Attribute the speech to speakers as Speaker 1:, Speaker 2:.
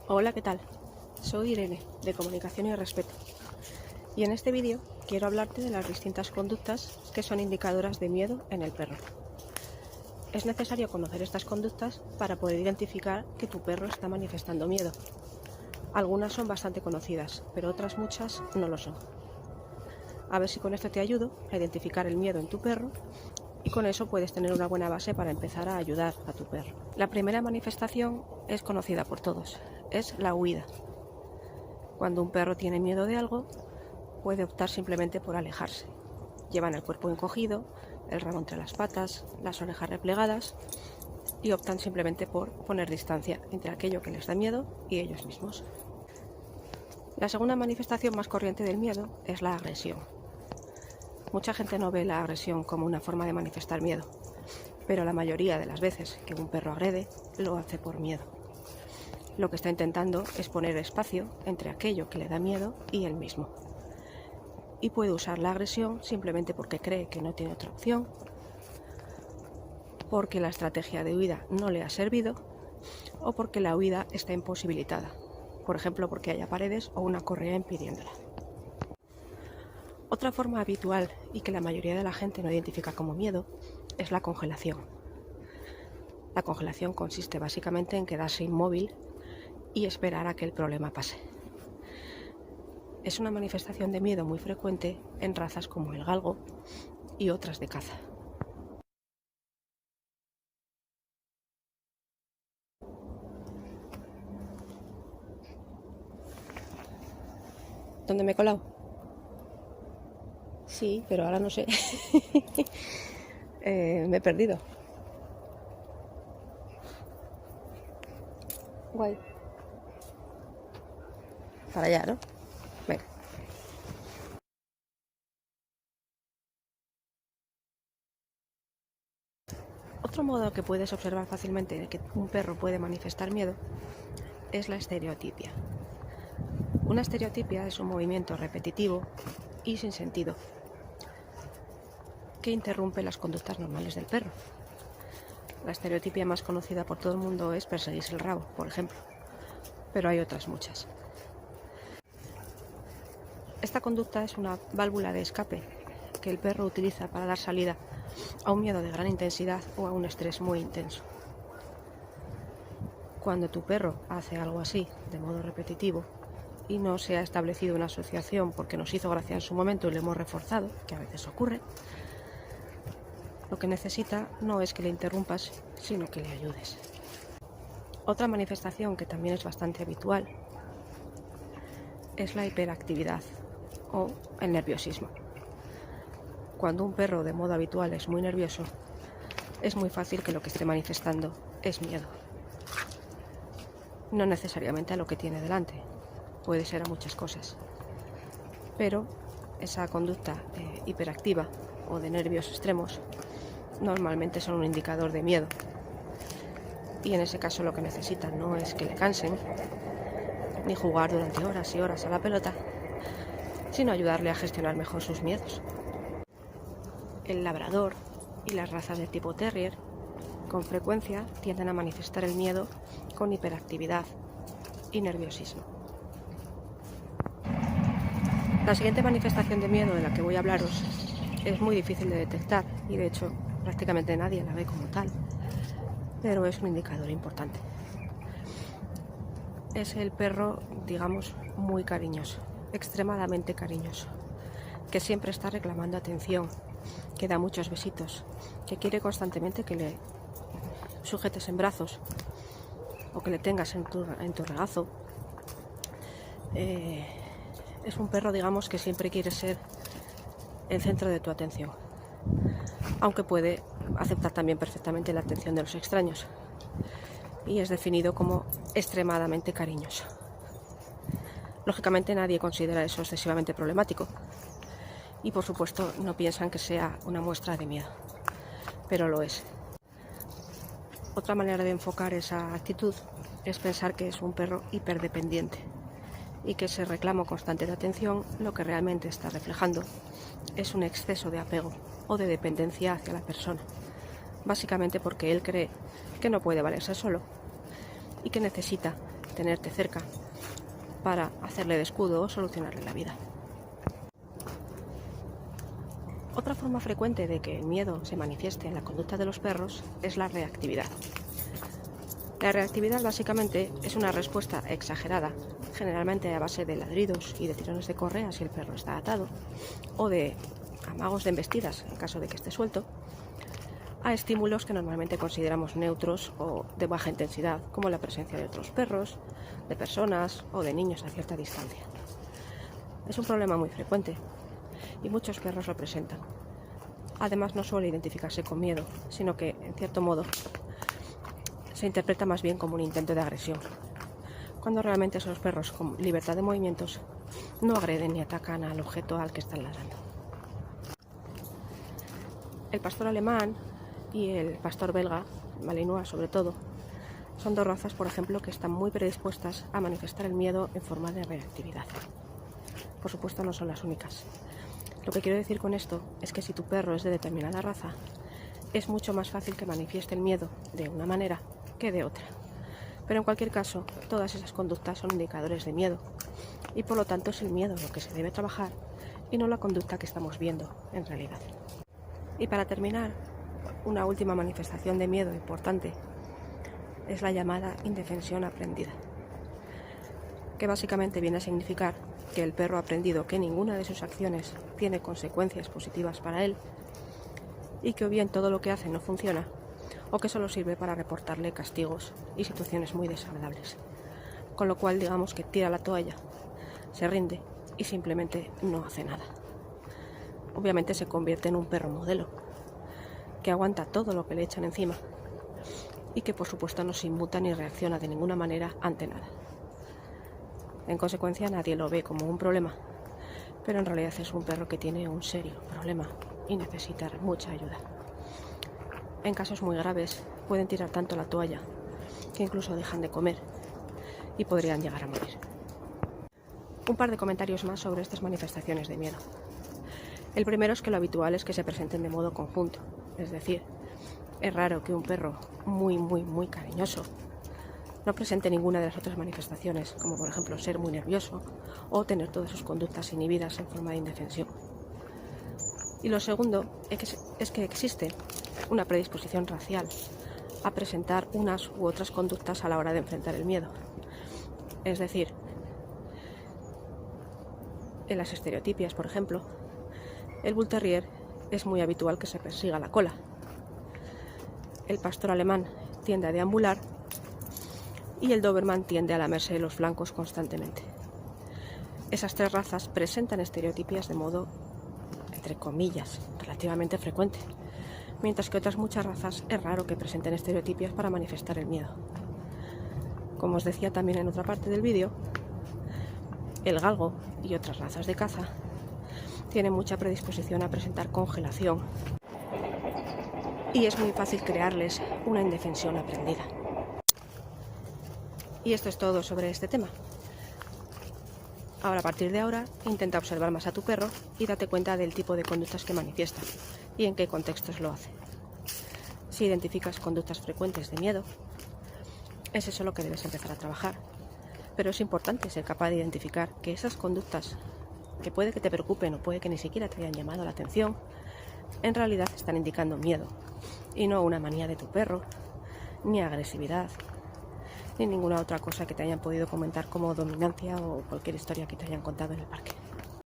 Speaker 1: Hola, ¿qué tal? Soy Irene, de Comunicación y Respeto. Y en este vídeo quiero hablarte de las distintas conductas que son indicadoras de miedo en el perro. Es necesario conocer estas conductas para poder identificar que tu perro está manifestando miedo. Algunas son bastante conocidas, pero otras muchas no lo son. A ver si con esto te ayudo a identificar el miedo en tu perro y con eso puedes tener una buena base para empezar a ayudar a tu perro. La primera manifestación es conocida por todos, es la huida. Cuando un perro tiene miedo de algo, puede optar simplemente por alejarse. Llevan el cuerpo encogido, el rabo entre las patas, las orejas replegadas y optan simplemente por poner distancia entre aquello que les da miedo y ellos mismos. La segunda manifestación más corriente del miedo es la agresión. Mucha gente no ve la agresión como una forma de manifestar miedo, pero la mayoría de las veces que un perro agrede, lo hace por miedo. Lo que está intentando es poner espacio entre aquello que le da miedo y él mismo. Y puede usar la agresión simplemente porque cree que no tiene otra opción, porque la estrategia de huida no le ha servido o porque la huida está imposibilitada, por ejemplo porque haya paredes o una correa impidiéndola. Otra forma habitual y que la mayoría de la gente no identifica como miedo es la congelación. La congelación consiste básicamente en quedarse inmóvil y esperar a que el problema pase. Es una manifestación de miedo muy frecuente en razas como el galgo y otras de caza. ¿Dónde me he colado? Sí, pero ahora no sé. Me he perdido. Guay. Para allá, ¿no? Venga. Otro modo que puedes observar fácilmente de que un perro puede manifestar miedo es la estereotipia. Una estereotipia es un movimiento repetitivo y sin sentido que interrumpe las conductas normales del perro. La estereotipia más conocida por todo el mundo es perseguirse el rabo, por ejemplo, pero hay otras muchas. Esta conducta es una válvula de escape que el perro utiliza para dar salida a un miedo de gran intensidad o a un estrés muy intenso. Cuando tu perro hace algo así de modo repetitivo y no se ha establecido una asociación porque nos hizo gracia en su momento y le hemos reforzado, que a veces ocurre, lo que necesita no es que le interrumpas, sino que le ayudes. Otra manifestación que también es bastante habitual es la hiperactividad o el nerviosismo. Cuando un perro de modo habitual es muy nervioso, es muy fácil que lo que esté manifestando es miedo. No necesariamente a lo que tiene delante, puede ser a muchas cosas. Pero esa conducta hiperactiva o de nervios extremos normalmente son un indicador de miedo. Y en ese caso lo que necesitan no es que le cansen, ni jugar durante horas y horas a la pelota, sino ayudarle a gestionar mejor sus miedos. El labrador y las razas de tipo terrier con frecuencia tienden a manifestar el miedo con hiperactividad y nerviosismo. La siguiente manifestación de miedo de la que voy a hablaros es muy difícil de detectar y de hecho prácticamente nadie la ve como tal, pero es un indicador importante. Es el perro, digamos, muy cariñoso, extremadamente cariñoso, que siempre está reclamando atención, que da muchos besitos, que quiere constantemente que le sujetes en brazos o que le tengas en tu regazo. Es un perro, digamos, que siempre quiere ser el centro de tu atención, aunque puede aceptar también perfectamente la atención de los extraños, y es definido como extremadamente cariñoso. Lógicamente nadie considera eso excesivamente problemático y por supuesto no piensan que sea una muestra de miedo, pero lo es. Otra manera de enfocar esa actitud es pensar que es un perro hiperdependiente y que ese reclamo constante de atención lo que realmente está reflejando es un exceso de apego o de dependencia hacia la persona, básicamente porque él cree que no puede valerse solo y que necesita tenerte cerca para hacerle de escudo o solucionarle la vida. Otra forma frecuente de que el miedo se manifieste en la conducta de los perros es la reactividad. La reactividad básicamente es una respuesta exagerada, generalmente a base de ladridos y de tirones de correa si el perro está atado, o de amagos de embestidas en caso de que esté suelto, a estímulos que normalmente consideramos neutros o de baja intensidad, como la presencia de otros perros, de personas o de niños a cierta distancia. Es un problema muy frecuente y muchos perros lo presentan. Además, no suele identificarse con miedo, sino que, en cierto modo, se interpreta más bien como un intento de agresión, cuando realmente esos perros con libertad de movimientos no agreden ni atacan al objeto al que están ladrando. El pastor alemán y el pastor belga, Malinois sobre todo, son dos razas, por ejemplo, que están muy predispuestas a manifestar el miedo en forma de reactividad. Por supuesto, no son las únicas. Lo que quiero decir con esto es que si tu perro es de determinada raza, es mucho más fácil que manifieste el miedo de una manera que de otra. Pero en cualquier caso, todas esas conductas son indicadores de miedo y por lo tanto es el miedo lo que se debe trabajar y no la conducta que estamos viendo en realidad. Y para terminar, una última manifestación de miedo importante es la llamada indefensión aprendida, que básicamente viene a significar que el perro ha aprendido que ninguna de sus acciones tiene consecuencias positivas para él y que o bien todo lo que hace no funciona o que solo sirve para reportarle castigos y situaciones muy desagradables. Con lo cual, digamos que tira la toalla, se rinde y simplemente no hace nada. Obviamente se convierte en un perro modelo, que aguanta todo lo que le echan encima y que por supuesto no se inmuta ni reacciona de ninguna manera ante nada. En consecuencia, nadie lo ve como un problema, pero en realidad es un perro que tiene un serio problema y necesita mucha ayuda. En casos muy graves pueden tirar tanto la toalla que incluso dejan de comer y podrían llegar a morir. Un par de comentarios más sobre estas manifestaciones de miedo. El primero es que lo habitual es que se presenten de modo conjunto, es decir, es raro que un perro muy cariñoso no presente ninguna de las otras manifestaciones, como por ejemplo ser muy nervioso o tener todas sus conductas inhibidas en forma de indefensión. Y lo segundo es que existe una predisposición racial a presentar unas u otras conductas a la hora de enfrentar el miedo. Es decir, en las estereotipias, por ejemplo, el Bull Terrier es muy habitual que se persiga la cola. El pastor alemán tiende a deambular y el Doberman tiende a lamerse los flancos constantemente. Esas tres razas presentan estereotipias de modo, entre comillas, relativamente frecuente, mientras que otras muchas razas es raro que presenten estereotipias para manifestar el miedo. Como os decía también en otra parte del vídeo, el galgo y otras razas de caza tienen mucha predisposición a presentar congelación y es muy fácil crearles una indefensión aprendida. Y esto es todo sobre este tema. Ahora, a partir de ahora, intenta observar más a tu perro y date cuenta del tipo de conductas que manifiesta y en qué contextos lo hace. Si identificas conductas frecuentes de miedo, es eso lo que debes empezar a trabajar. Pero es importante ser capaz de identificar que esas conductas, que puede que te preocupen o puede que ni siquiera te hayan llamado la atención, en realidad están indicando miedo y no una manía de tu perro, ni agresividad, ni ninguna otra cosa que te hayan podido comentar como dominancia o cualquier historia que te hayan contado en el parque.